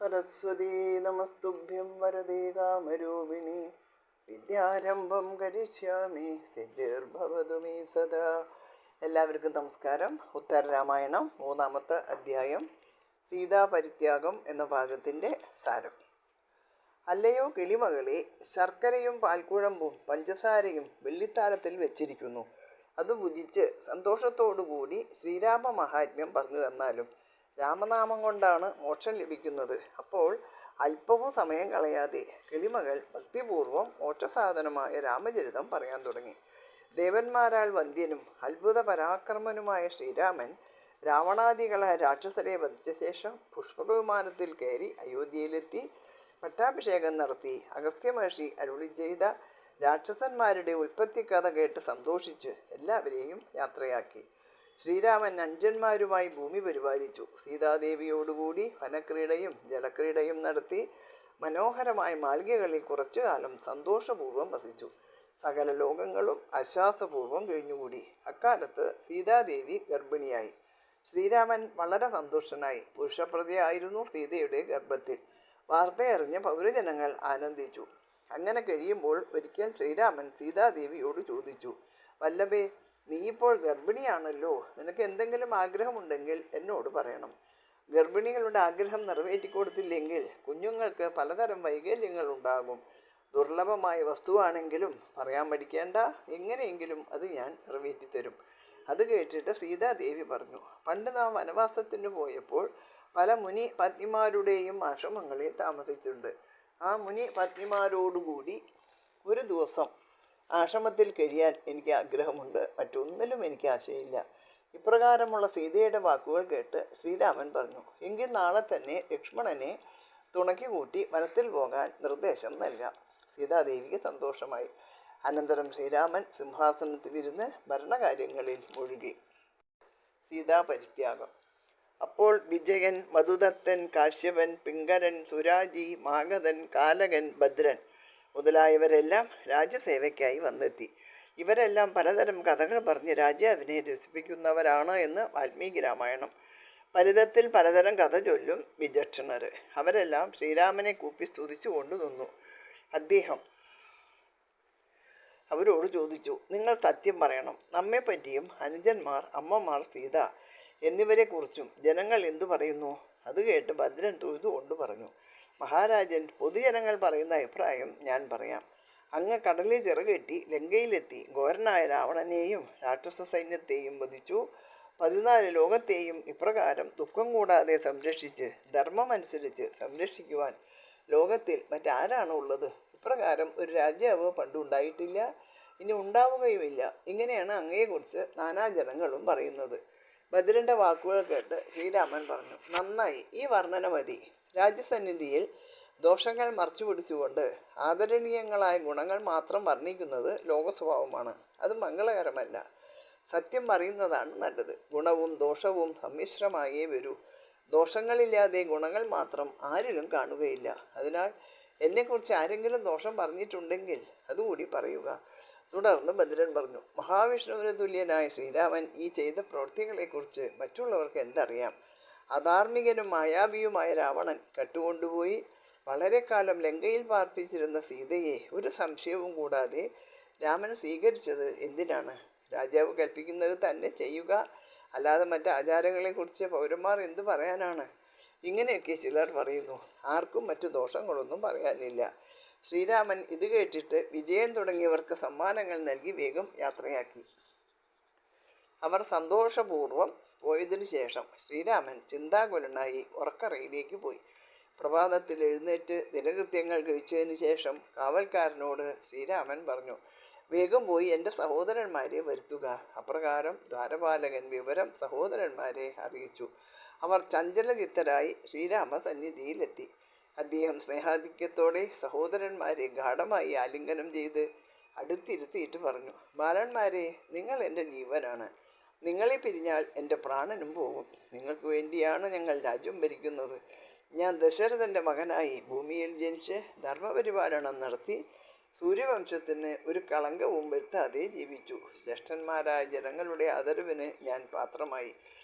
സരസ്വതീ നമസ്തുഭ്യം വരദേ കാമരൂപിണി വിദ്യാരംഭം കരിഷ്യാമി സിദ്ധിർഭവതു may സദാ. എല്ലാവർക്കും നമസ്കാരം. ഉത്തരരാമായണം 3-ാമത്തെ അധ്യായം, സീതാപരിത്യാഗം എന്ന ഭാഗത്തിൻ്റെ സാരം. അല്ലയോ കിളിമകളെ, ശർക്കരയും പാൽക്കുഴമ്പും പഞ്ചസാരയും വെള്ളിത്താലത്തിൽ വെച്ചിരിക്കുന്നു. അത് ഭുജിച്ച് സന്തോഷത്തോടുകൂടി ശ്രീരാമ മഹാത്മ്യം പറഞ്ഞു തന്നാലും രാമനാമം കൊണ്ടാണ് മോക്ഷം ലഭിക്കുന്നത്. അപ്പോൾ അല്പവും സമയം കളയാതെ കിളിമകൾ ഭക്തിപൂർവം മോക്ഷസാധനമായ രാമചരിതം പറയാൻ തുടങ്ങി. ദേവന്മാരാൽ വന്ധ്യനും അത്ഭുത പരാക്രമനുമായ ശ്രീരാമൻ രാവണാദികളായ രാക്ഷസരെ വധിച്ച ശേഷം പുഷ്പവിമാനത്തിൽ കയറി അയോധ്യയിലെത്തി പട്ടാഭിഷേകം നടത്തി അഗസ്ത്യ മഹർഷി അരുളി ചെയ്ത രാക്ഷസന്മാരുടെ ഉൽപ്പത്തി കഥ കേട്ട് സന്തോഷിച്ച് എല്ലാവരെയും യാത്രയാക്കി. ശ്രീരാമൻ അഞ്ജന്മാരുമായി ഭൂമി പരിപാലിച്ചു. സീതാദേവിയോടുകൂടി വനക്രീഡയും ജലക്രീഡയും നടത്തി മനോഹരമായ മാളികകളിൽ കുറച്ചു കാലം സന്തോഷപൂർവ്വം വസിച്ചു. സകല ലോകങ്ങളും ആശ്വാസപൂർവ്വം കഴിഞ്ഞുകൂടി. അക്കാലത്ത് സീതാദേവി ഗർഭിണിയായി. ശ്രീരാമൻ വളരെ സന്തുഷ്ടനായി. പുരുഷപ്രതയായിരുന്നു സീതയുടെ ഗർഭത്തിൽ. വാർത്തയറിഞ്ഞ പൗരജനങ്ങൾ ആനന്ദിച്ചു. അങ്ങനെ കഴിയുമ്പോൾ ഒരിക്കൽ ശ്രീരാമൻ സീതാദേവിയോട് ചോദിച്ചു, വല്ലഭേ, നീ ഇപ്പോൾ ഗർഭിണിയാണല്ലോ, നിനക്ക് എന്തെങ്കിലും ആഗ്രഹമുണ്ടെങ്കിൽ എന്നോട് പറയണം. ഗർഭിണികളുടെ ആഗ്രഹം നിറവേറ്റിക്കൊടുത്തില്ലെങ്കിൽ കുഞ്ഞുങ്ങൾക്ക് പലതരം വൈകല്യങ്ങൾ ഉണ്ടാകും. ദുർലഭമായ വസ്തുവാണെങ്കിലും പറയാൻ പഠിക്കേണ്ട, എങ്ങനെയെങ്കിലും അത് ഞാൻ നിറവേറ്റിത്തരും. അത് കേട്ടിട്ട് സീതാദേവി പറഞ്ഞു, പണ്ട് നാം വനവാസത്തിന് പോയപ്പോൾ പല മുനി പത്നിമാരുടെയും ആശ്രമങ്ങളിൽ താമസിച്ചിട്ടുണ്ട്. ആ മുനി പത്നിമാരോടുകൂടി ഒരു ദിവസം ആശ്രമത്തിൽ കഴിയാൻ എനിക്ക് ആഗ്രഹമുണ്ട്. മറ്റൊന്നിലും എനിക്ക് ആശയില്ല. ഇപ്രകാരമുള്ള സീതയുടെ വാക്കുകൾ കേട്ട് ശ്രീരാമൻ പറഞ്ഞു, എങ്കിൽ നാളെ തന്നെ ലക്ഷ്മണനെ തുണയ്ക്ക് കൂട്ടി വനത്തിൽ പോകാൻ നിർദ്ദേശം നൽകാം. സീതാദേവിക്ക് സന്തോഷമായി. അനന്തരം ശ്രീരാമൻ സിംഹാസനത്തിലിരുന്ന് ഭരണകാര്യങ്ങളിൽ മുഴുകി. സീതാപരിത്യാഗം. അപ്പോൾ വിജയൻ, മധുദത്തൻ, കാശ്യപൻ, പിങ്കരൻ, സുരാജി, മാഗധൻ, കാലകൻ, ഭദ്രൻ മുതലായവരെല്ലാം രാജ്യസേവയ്ക്കായി വന്നെത്തി. ഇവരെല്ലാം പലതരം കഥകൾ പറഞ്ഞ് രാജാവിനെ രസിപ്പിക്കുന്നവരാണ് എന്ന് വാൽമീകി രാമായണം. ഫലിതത്തിൽ പലതരം കഥ ചൊല്ലും വിചക്ഷണർ. അവരെല്ലാം ശ്രീരാമനെ കൂപ്പി സ്തുതിച്ചു കൊണ്ടു നിന്നു. അദ്ദേഹം അവരോട് ചോദിച്ചു, നിങ്ങൾ സത്യം പറയണം. നമ്മെപ്പറ്റിയും അനുജന്മാർ, അമ്മമാർ, സീത എന്നിവരെക്കുറിച്ചും ജനങ്ങൾ എന്തു പറയുന്നു? അത് കേട്ട് ഭദ്രൻ തൊഴുതുകൊണ്ട് പറഞ്ഞു, മഹാരാജൻ, പൊതുജനങ്ങൾ പറയുന്ന അഭിപ്രായം ഞാൻ പറയാം. അങ്ങ് കടലിൽ ചിറകെട്ടി ലങ്കയിലെത്തി ഘോരനായ രാവണനെയും രാക്ഷസ സൈന്യത്തെയും വധിച്ചു. 14 ലോകത്തെയും ഇപ്രകാരം ദുഃഖം കൂടാതെ സംരക്ഷിച്ച് ധർമ്മമനുസരിച്ച് സംരക്ഷിക്കുവാൻ ലോകത്തിൽ മറ്റാരാണ് ഉള്ളത്? ഇപ്രകാരം ഒരു രാജാവ് പണ്ടുണ്ടായിട്ടില്ല, ഇനി ഉണ്ടാവുകയുമില്ല. ഇങ്ങനെയാണ് അങ്ങയെക്കുറിച്ച് നാനാജനങ്ങളും പറയുന്നത്. ഭദ്രൻ്റെ വാക്കുകൾ കേട്ട് ശ്രീരാമൻ പറഞ്ഞു, നന്നായി, ഈ വർണ്ണന മതി. രാജ്യസന്നിധിയിൽ ദോഷങ്ങൾ മറച്ചു പിടിച്ചുകൊണ്ട് ആദരണീയങ്ങളായ ഗുണങ്ങൾ മാത്രം വർണ്ണിക്കുന്നത് ലോകസ്വഭാവമാണ്. അത് മംഗളകരമല്ല. സത്യം പറയുന്നതാണ് നല്ലത്. ഗുണവും ദോഷവും സമ്മിശ്രമായേ വരൂ. ദോഷങ്ങളില്ലാതെ ഗുണങ്ങൾ മാത്രം ആരിലും കാണുകയില്ല. അതിനാൽ എന്നെക്കുറിച്ച് ആരെങ്കിലും ദോഷം പറഞ്ഞിട്ടുണ്ടെങ്കിൽ അതുകൂടി പറയുക. തുടർന്ന് ഭദ്രൻ പറഞ്ഞു, മഹാവിഷ്ണുവിന് തുല്യനായ ശ്രീരാമൻ ഈ ചെയ്ത പ്രവൃത്തികളെക്കുറിച്ച് മറ്റുള്ളവർക്ക് എന്തറിയാം? അധാർമികനും മായാവിയുമായ രാവണൻ കട്ടുകൊണ്ടുപോയി വളരെ കാലം ലങ്കയിൽ പാർപ്പിച്ചിരുന്ന സീതയെ ഒരു സംശയവും കൂടാതെ രാമൻ സ്വീകരിച്ചത് എന്തിനാണ്? രാജാവ് കൽപ്പിക്കുന്നത് തന്നെ ചെയ്യുക, അല്ലാതെ മറ്റ് ആചാരങ്ങളെക്കുറിച്ച് പൗരന്മാർ എന്തു പറയാനാണ്? ഇങ്ങനെയൊക്കെ ചിലർ പറയുന്നു. ആർക്കും മറ്റു ദോഷങ്ങളൊന്നും പറയാനില്ല. ശ്രീരാമൻ ഇത് കേട്ടിട്ട് വിജയൻ തുടങ്ങിയവർക്ക് സമ്മാനങ്ങൾ നൽകി വേഗം യാത്രയാക്കി. അവർ സന്തോഷപൂർവ്വം പോയതിനു ശേഷം ശ്രീരാമൻ ചിന്താകുലനായി ഉറക്കറയിലേക്ക് പോയി. പ്രഭാതത്തിൽ എഴുന്നേറ്റ് ദിനകൃത്യങ്ങൾ കഴിച്ചതിന് ശേഷം കാവൽക്കാരനോട് ശ്രീരാമൻ പറഞ്ഞു, വേഗം പോയി എൻ്റെ സഹോദരന്മാരെ വരുത്തുക. അപ്രകാരം ദ്വാരപാലകൻ വിവരം സഹോദരന്മാരെ അറിയിച്ചു. അവർ ചഞ്ചലചിത്തരായി ശ്രീരാമ സന്നിധിയിലെത്തി. അദ്ദേഹം സ്നേഹാധിക്യത്തോടെ സഹോദരന്മാരെ ഗാഠമായി ആലിംഗനം ചെയ്ത് അടുത്തിരുത്തിയിട്ട് പറഞ്ഞു, ബാലന്മാരെ, നിങ്ങൾ എൻ്റെ ജീവനാണ്. നിങ്ങളെ പിരിഞ്ഞാൽ എൻ്റെ പ്രാണനും പോകും. നിങ്ങൾക്ക് വേണ്ടിയാണ് ഞങ്ങൾ രാജ്യം ഭരിക്കുന്നത്. ഞാൻ ദശരഥൻ്റെ മകനായി ഭൂമിയിൽ ജനിച്ച് ധർമ്മപരിപാലനം നടത്തി സൂര്യവംശത്തിന് ഒരു കളങ്കവും വരുത്താതെ ജീവിച്ചു. ശ്രേഷ്ഠന്മാരായ ജനങ്ങളുടെ ആദരവിന് ഞാൻ പാത്രമായി.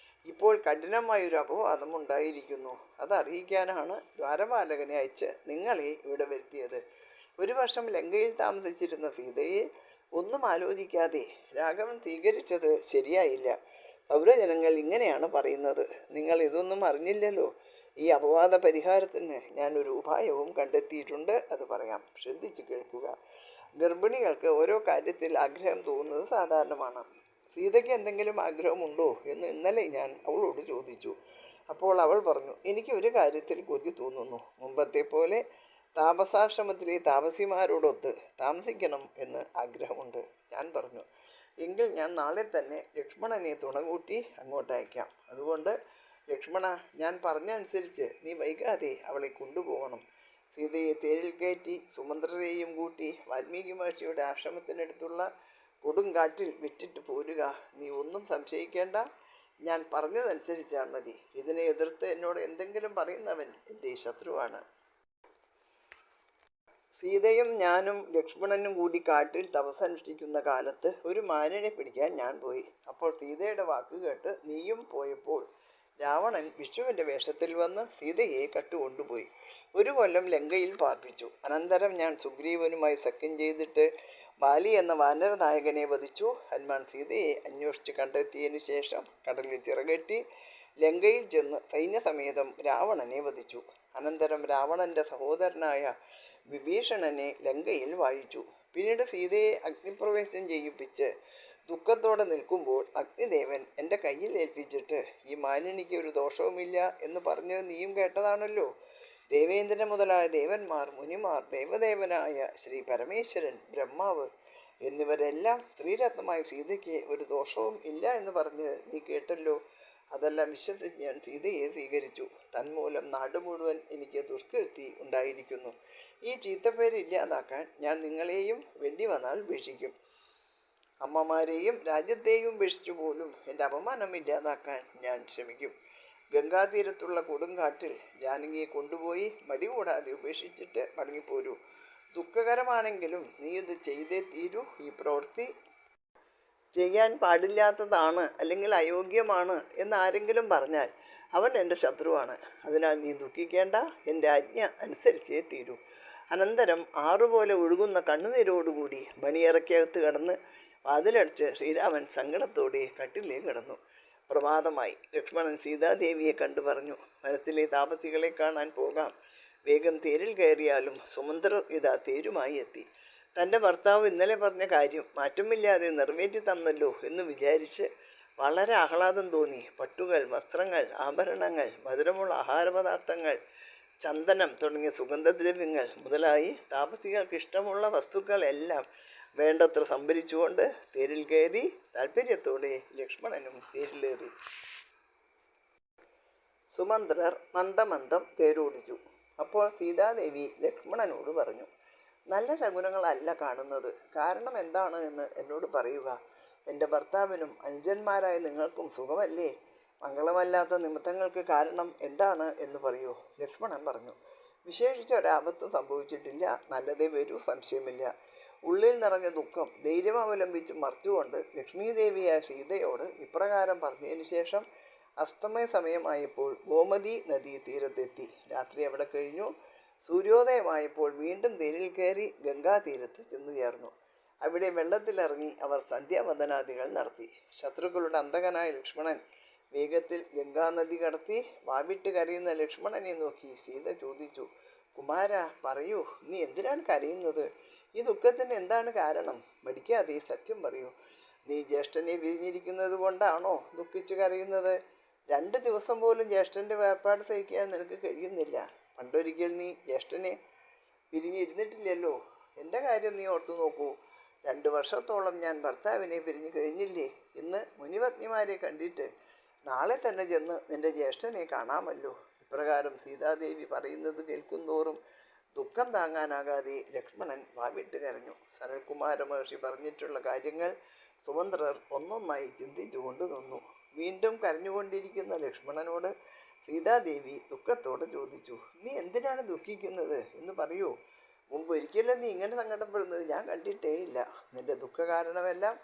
ഇപ്പോൾ കഠിനമായൊരു അപവാദം ഉണ്ടായിരിക്കുന്നു. അതറിയിക്കാനാണ് ദ്വാരപാലകനെ അയച്ച് നിങ്ങളെ ഇവിടെ വരുത്തിയത്. ഒരു വർഷം ലങ്കയിൽ താമസിച്ചിരുന്ന സീതയെ ഒന്നും ആലോചിക്കാതെ രാഘവൻ സ്വീകരിച്ചത് ശരിയായില്ല. പൗരജനങ്ങൾ ഇങ്ങനെയാണ് പറയുന്നത്. നിങ്ങൾ ഇതൊന്നും അറിഞ്ഞില്ലല്ലോ. ഈ അപവാദ പരിഹാരത്തിന് ഞാൻ ഒരു ഉപായവും കണ്ടെത്തിയിട്ടുണ്ട്. അത് പറയാം, ശ്രദ്ധിച്ചു കേൾക്കുക. ഗർഭിണികൾക്ക് ഓരോ കാര്യത്തിൽ ആഗ്രഹം തോന്നുന്നത് സാധാരണമാണ്. സീതയ്ക്ക് എന്തെങ്കിലും ആഗ്രഹമുണ്ടോ എന്ന് ഇന്നലെ ഞാൻ അവളോട് ചോദിച്ചു. അപ്പോൾ അവൾ പറഞ്ഞു, എനിക്ക് ഒരു കാര്യത്തിൽ കൊതി തോന്നുന്നു. മുമ്പത്തെ പോലെ താപസാശ്രമത്തിലെ താപസിമാരോടൊത്ത് താമസിക്കണം എന്ന് ആഗ്രഹമുണ്ട്. ഞാൻ പറഞ്ഞു, എങ്കിൽ ഞാൻ നാളെ തന്നെ ലക്ഷ്മണനെ തുണകൂട്ടി അങ്ങോട്ടയക്കാം. അതുകൊണ്ട് ലക്ഷ്മണ, ഞാൻ പറഞ്ഞ അനുസരിച്ച് നീ വൈകാതെ അവളെ കൊണ്ടുപോകണം. സീതയെ തേരിൽ കയറ്റി സുമന്ത്രരെയും കൂട്ടി വാൽമീകി മഹർഷിയുടെ ആശ്രമത്തിനടുത്തുള്ള കൊടുങ്കാറ്റിൽ വിട്ടിട്ട് പോരുക. നീ ഒന്നും സംശയിക്കേണ്ട. ഞാൻ പറഞ്ഞതനുസരിച്ചാൽ മതി. ഇതിനെ എതിർത്ത് എന്നോട് എന്തെങ്കിലും പറയുന്നവൻ എൻ്റെ ശത്രുവാണ്. സീതയും ഞാനും ലക്ഷ്മണനും കൂടി കാട്ടിൽ തപസ്സനുഷ്ഠിക്കുന്ന കാലത്ത് ഒരു മാനിനെ പിടിക്കാൻ ഞാൻ പോയി. അപ്പോൾ സീതയുടെ വാക്ക് കേട്ട് നീയും പോയപ്പോൾ രാവണൻ വിഷ്ണുവിൻ്റെ വേഷത്തിൽ വന്ന് സീതയെ കട്ടുകൊണ്ടുപോയി. ഒരു കൊല്ലം ലങ്കയിൽ പാർപ്പിച്ചു. അനന്തരം ഞാൻ സുഗ്രീവനുമായി സഖ്യം ചെയ്തിട്ട് ബാലി എന്ന വാനര നായകനെ വധിച്ചു. ഹനുമാൻ സീതയെ അന്വേഷിച്ച് കണ്ടെത്തിയതിനു ശേഷം കടലിൽ ചിറകെട്ടി ലങ്കയിൽ ചെന്ന് സൈന്യസമേതം രാവണനെ വധിച്ചു. അനന്തരം രാവണന്റെ സഹോദരനായ വിഭീഷണനെ ലങ്കയിൽ വാഴിച്ചു. പിന്നീട് സീതയെ അഗ്നിപ്രവേശം ചെയ്യിപ്പിച്ച് ദുഃഖത്തോടെ നിൽക്കുമ്പോൾ അഗ്നിദേവൻ എൻ്റെ കയ്യിൽ ഏൽപ്പിച്ചിട്ട് ഈ മാനിനിക്ക് ഒരു ദോഷവുമില്ല എന്ന് പറഞ്ഞ് നീയും കേട്ടതാണല്ലോ. ദേവേന്ദ്രൻ മുതലായ ദേവന്മാർ, മുനിമാർ, ദേവദേവനായ ശ്രീ പരമേശ്വരൻ, ബ്രഹ്മാവ് എന്നിവരെല്ലാം സ്ത്രീരത്നമായ സീതയ്ക്ക് ഒരു ദോഷവും ഇല്ല എന്ന് പറഞ്ഞ് നീ കേട്ടല്ലോ. അതെല്ലാം വിശ്വസിച്ച് ഞാൻ സീതയെ സ്വീകരിച്ചു. തന്മൂലം നാട് മുഴുവൻ എനിക്ക് ദുഷ്കീർത്തി ഉണ്ടായിരിക്കുന്നു. ഈ ചീത്തപ്പേര് ഇല്ലാതാക്കാൻ ഞാൻ നിങ്ങളെയും വേണ്ടി വന്നാൽ ഉപേക്ഷിക്കും. അമ്മമാരെയും രാജ്യത്തെയും ഉപേക്ഷിച്ചു പോലും എൻ്റെ അപമാനം ഇല്ലാതാക്കാൻ ഞാൻ ശ്രമിക്കും. ഗംഗാതീരത്തുള്ള കൊടുങ്കാട്ടിൽ ജാനകിയെ കൊണ്ടുപോയി മടി കൂടാതെ ഉപേക്ഷിച്ചിട്ട് മടങ്ങിപ്പോരൂ. ദുഃഖകരമാണെങ്കിലും നീ ഇത് ചെയ്തേ തീരൂ. ഈ പ്രവൃത്തി ചെയ്യാൻ പാടില്ലാത്തതാണ് അല്ലെങ്കിൽ അയോഗ്യമാണ് എന്ന് ആരെങ്കിലും പറഞ്ഞാൽ അവൻ എൻ്റെ ശത്രുവാണ്. അതിനാൽ നീ ദുഃഖിക്കേണ്ട. എൻ്റെ ആജ്ഞ അനുസരിച്ചേ തീരൂ. അനന്തരം ആറുപോലെ ഒഴുകുന്ന കണ്ണുനീരോടുകൂടി മണിയറയ്ക്കകത്ത് കടന്ന് വാതിലടച്ച് ശ്രീരാമൻ സങ്കടത്തോടെ കട്ടിലേക്ക് കിടന്നു. പ്രഭാതമായി. ലക്ഷ്മണൻ സീതാദേവിയെ കണ്ടു പറഞ്ഞു, വനത്തിലെ താപസികളെ കാണാൻ പോകാം. വേഗം തേരിൽ കയറിയാലും. സുമന്ത്രർ ഇതാ തേരുമായി എത്തി. തൻ്റെ ഭർത്താവ് ഇന്നലെ പറഞ്ഞ കാര്യം മാറ്റമില്ലാതെ നിറവേറ്റി തന്നല്ലോ എന്ന് വിചാരിച്ച് വളരെ ആഹ്ലാദം തോന്നി. പട്ടുകൾ, വസ്ത്രങ്ങൾ, ആഭരണങ്ങൾ, മധുരമുള്ള ആഹാരപദാർത്ഥങ്ങൾ, ചന്ദനം തുടങ്ങിയ സുഗന്ധദ്രവ്യങ്ങൾ മുതലായി താപസികൾക്ക് ഇഷ്ടമുള്ള വസ്തുക്കളെല്ലാം വേണ്ടത്ര സംഭരിച്ചുകൊണ്ട് തേരിൽ കയറി താല്പര്യത്തോടെ ലക്ഷ്മണനും തേരിലേറി. സുമന്ത്രർ മന്ദമന്ദം തേരോടിച്ചു. അപ്പോൾ സീതാദേവി ലക്ഷ്മണനോട് പറഞ്ഞു, നല്ല ശകുനങ്ങളല്ല കാണുന്നത്. കാരണം എന്താണ് എന്ന് എന്നോട് പറയുക. എൻ്റെ ഭർത്താവിനും അനുജന്മാരായ നിങ്ങൾക്കും സുഖമല്ലേ? മംഗളമല്ലാത്ത നിമിത്തങ്ങൾക്ക് കാരണം എന്താണ് എന്ന് പറയൂ. ലക്ഷ്മണൻ പറഞ്ഞു, വിശേഷിച്ച് ഒരാപത്തും സംഭവിച്ചിട്ടില്ല. നല്ലതേ വരൂ, സംശയമില്ല. ഉള്ളിൽ നിറഞ്ഞ ദുഃഖം ധൈര്യം അവലംബിച്ച് മറച്ചുകൊണ്ട് ലക്ഷ്മീദേവിയായ സീതയോട് ഇപ്രകാരം പറഞ്ഞതിന് ശേഷം അസ്തമയ സമയമായപ്പോൾ ഗോമതി നദീ തീരത്തെത്തി. രാത്രി അവിടെ കഴിഞ്ഞു. സൂര്യോദയമായപ്പോൾ വീണ്ടും തേരിൽ കയറി ഗംഗാതീരത്ത് ചെന്നു ചേർന്നു. അവിടെ വെള്ളത്തിലിറങ്ങി അവർ സന്ധ്യാവന്ദനാദികൾ നടത്തി. ശത്രുക്കളുടെ അന്തകനായ ലക്ഷ്മണൻ വേഗത്തിൽ ഗംഗാനദി കടത്തി. വാവിട്ട് കരയുന്ന ലക്ഷ്മണനെ നോക്കി സീത ചോദിച്ചു, കുമാര, പറയൂ, നീ എന്തിനാണ് കരയുന്നത്? ഈ ദുഃഖത്തിന് എന്താണ് കാരണം? മടിക്കാതെ സത്യം പറയൂ. നീ ജ്യേഷ്ഠനെ പിരിഞ്ഞിരിക്കുന്നത് കൊണ്ടാണോ ദുഃഖിച്ച് കരയുന്നത്? 2 ദിവസം പോലും ജ്യേഷ്ഠൻ്റെ വേർപാട് സഹിക്കാൻ നിനക്ക് കഴിയുന്നില്ല. പണ്ടൊരിക്കൽ നീ ജ്യേഷ്ഠനെ പിരിഞ്ഞിരുന്നിട്ടില്ലല്ലോ. എൻ്റെ കാര്യം നീ ഓർത്തു നോക്കൂ. 2 വർഷത്തോളം ഞാൻ ഭർത്താവിനെ പിരിഞ്ഞു കഴിഞ്ഞില്ലേ? ഇന്ന് മുനിപത്നിമാരെ കണ്ടിട്ട് നാളെ തന്നെ ചെന്ന് നിന്റെ ജ്യേഷ്ഠനെ കാണാമല്ലോ. ഇപ്രകാരം സീതാദേവി പറയുന്നത് കേൾക്കുന്തോറും ദുഃഖം താങ്ങാനാകാതെ ലക്ഷ്മണൻ വാവിട്ട് കരഞ്ഞു. സനൽകുമാര മഹർഷി പറഞ്ഞിട്ടുള്ള കാര്യങ്ങൾ സുമന്ത്രർ ഒന്നൊന്നായി ചിന്തിച്ചു കൊണ്ടു നിന്നു. വീണ്ടും കരഞ്ഞുകൊണ്ടിരിക്കുന്ന ലക്ഷ്മണനോട് സീതാദേവി ദുഃഖത്തോടെ ചോദിച്ചു, നീ എന്തിനാണ് ദുഃഖിക്കുന്നത് എന്ന് പറയൂ. മുമ്പ് ഒരിക്കലും നീ ഇങ്ങനെ സങ്കടപ്പെടുന്നത് ഞാൻ കണ്ടിട്ടേ ഇല്ല. നിന്റെ ദുഃഖ കാരണമെല്ലാം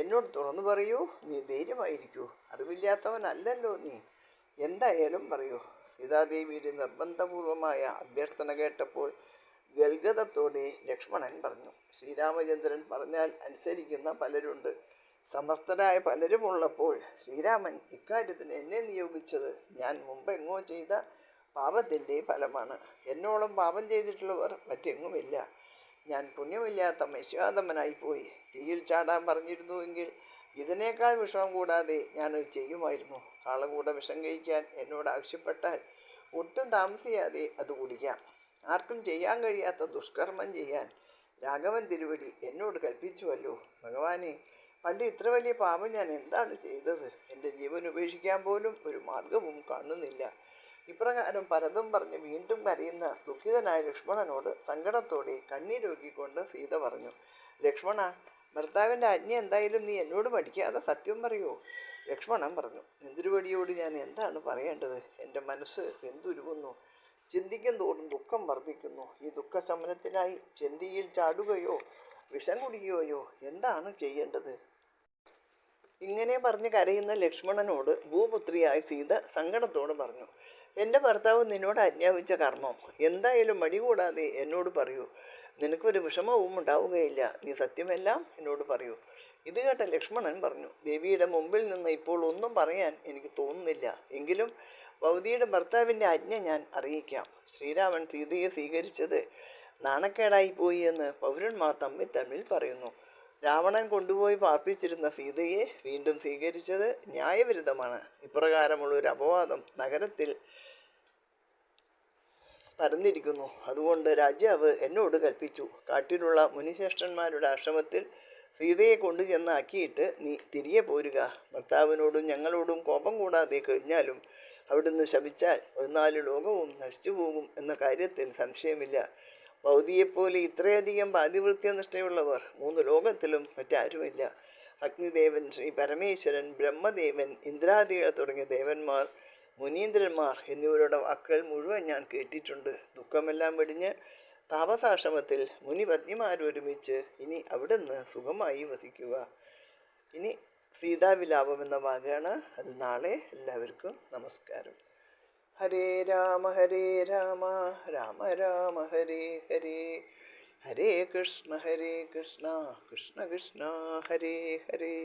എന്നോട് തുറന്നു പറയൂ, നീ ധൈര്യമായിരിക്കൂ, അറിവില്ലാത്തവനല്ലല്ലോ നീ. എന്തായാലും പറയൂ. സീതാദേവിയുടെ നിർബന്ധപൂർവമായ അഭ്യർത്ഥന കേട്ടപ്പോൾ ഗൽഗതത്തോടെ ലക്ഷ്മണൻ പറഞ്ഞു, ശ്രീരാമചന്ദ്രൻ പറഞ്ഞാൽ അനുസരിക്കുന്ന പലരുണ്ട്. സമർത്ഥരായ പലരുമുള്ളപ്പോൾ ശ്രീരാമൻ ഇക്കാര്യത്തിന് എന്നെ നിയോഗിച്ചത് ഞാൻ മുമ്പെങ്ങോ ചെയ്ത പാപത്തിൻ്റെ ഫലമാണ്. എന്നോളം പാപം ചെയ്തിട്ടുള്ളവർ മറ്റെങ്ങുമില്ല. ഞാൻ പുണ്യമില്ലാത്ത മനുഷ്യാതമനായിപ്പോയി. തീയിൽ ചാടാൻ പറഞ്ഞിരുന്നുവെങ്കിൽ ഇതിനേക്കാൾ വിഷം കൂടാതെ ഞാനത് ചെയ്യുമായിരുന്നു. കാളകൂട വിഷം കഴിക്കാൻ എന്നോട് ആവശ്യപ്പെട്ടാൽ ഒട്ടും താമസിയാതെ അത് കുടിക്കാം. ആർക്കും ചെയ്യാൻ കഴിയാത്ത ദുഷ്കർമ്മം ചെയ്യാൻ രാഘവൻ തിരുവടി എന്നോട് കൽപ്പിച്ചുവല്ലോ. ഭഗവാനെ, പണ്ട് ഇത്ര വലിയ പാപം ഞാൻ എന്താണ് ചെയ്തത്? എൻ്റെ ജീവൻ ഉപേക്ഷിക്കാൻ പോലും ഒരു മാർഗവും കാണുന്നില്ല. ഇപ്രകാരം പലതും പറഞ്ഞ് വീണ്ടും കരയുന്ന ദുഃഖിതനായ ലക്ഷ്മണനോട് സങ്കടത്തോടെ കണ്ണീരൊഴുക്കിക്കൊണ്ട് സീത പറഞ്ഞു, ലക്ഷ്മണ, ഭർത്താവിൻ്റെ ആജ്ഞ എന്തായാലും നീ എന്നോട് മടിക്കാതെ സത്യം പറയൂ. ലക്ഷ്മണൻ പറഞ്ഞു, ഇന്ദ്രവടിയോട് ഞാൻ എന്താണ് പറയേണ്ടത്? എൻ്റെ മനസ്സ് എന്തുരുകുന്നു. ചിന്തിക്കും തോറും ദുഃഖം വർദ്ധിക്കുന്നു. ഈ ദുഃഖശമനത്തിനായി ചെന്തിയിൽ ചാടുകയോ വിഷം കുടിക്കുകയോ എന്താണ് ചെയ്യേണ്ടത്? ഇങ്ങനെ പറഞ്ഞ് കരയുന്ന ലക്ഷ്മണനോട് ഭൂപുത്രിയായ സീത സങ്കടത്തോട് പറഞ്ഞു, എൻ്റെ ഭർത്താവ് നിന്നോട് ആജ്ഞാപിച്ച കർമ്മം എന്തായാലും മടി കൂടാതെ എന്നോട് പറയൂ. നിനക്കൊരു വിഷമവും ഉണ്ടാവുകയില്ല. നീ സത്യമെല്ലാം എന്നോട് പറയൂ. ഇത് കേട്ട ലക്ഷ്മണൻ പറഞ്ഞു, ദേവിയുടെ മുമ്പിൽ നിന്ന് ഇപ്പോൾ ഒന്നും പറയാൻ എനിക്ക് തോന്നുന്നില്ല. എങ്കിലും ഭൗതിയുടെ ഭർത്താവിൻ്റെ ആജ്ഞ ഞാൻ അറിയിക്കാം. ശ്രീരാമൻ സീതയെ സ്വീകരിച്ചത് നാണക്കേടായിപ്പോയി എന്ന് പൗരന്മാർ തമ്മിൽ പറയുന്നു. രാവണൻ കൊണ്ടുപോയി പാർപ്പിച്ചിരുന്ന സീതയെ വീണ്ടും സ്വീകരിച്ചത് ന്യായവിരുദ്ധമാണ്. ഇപ്രകാരമുള്ളൊരു അപവാദം നഗരത്തിൽ പരന്നിരിക്കുന്നു. അതുകൊണ്ട് രാജാവ് എന്നോട് കൽപ്പിച്ചു, കാട്ടിലുള്ള മുനിശ്രേഷ്ഠന്മാരുടെ ആശ്രമത്തിൽ സീതയെ കൊണ്ടുചെന്നാക്കിയിട്ട് നീ തിരികെ പോരുക. ഭർത്താവിനോടും ഞങ്ങളോടും കോപം കൂടാതെ കഴിഞ്ഞാലും അവിടുന്ന് ശപിച്ചാൽ 14 ലോകവും നശിച്ചു പോകും എന്ന കാര്യത്തിൽ സംശയമില്ല. ഭൗതിയെപ്പോലെ ഇത്രയധികം പാതിവൃത്യനിഷ്ഠയുള്ളവർ 3 ലോകത്തിലും മറ്റാരുമില്ല. അഗ്നിദേവൻ, ശ്രീ പരമേശ്വരൻ, ബ്രഹ്മദേവൻ, ഇന്ദ്രാദികൾ തുടങ്ങിയ ദേവന്മാർ, മുനീന്ദ്രന്മാർ എന്നിവരുടെ വാക്കുകൾ മുഴുവൻ ഞാൻ കേട്ടിട്ടുണ്ട്. ദുഃഖമെല്ലാം വെടിഞ്ഞ് താപസാശ്രമത്തിൽ മുനിപത്നിമാരൊരുമിച്ച് ഇനി അവിടുന്ന് സുഖമായി വസിക്കുക. ഇനി സീതാവിലാപം എന്ന ഭാഗമാണ്. അത് നാളെ. എല്ലാവർക്കും നമസ്കാരം. ഹരേ രാമ രാമ രാമ ഹരേ ഹരേ, ഹരേ കൃഷ്ണ കൃഷ്ണ കൃഷ്ണ ഹരേ ഹരേ.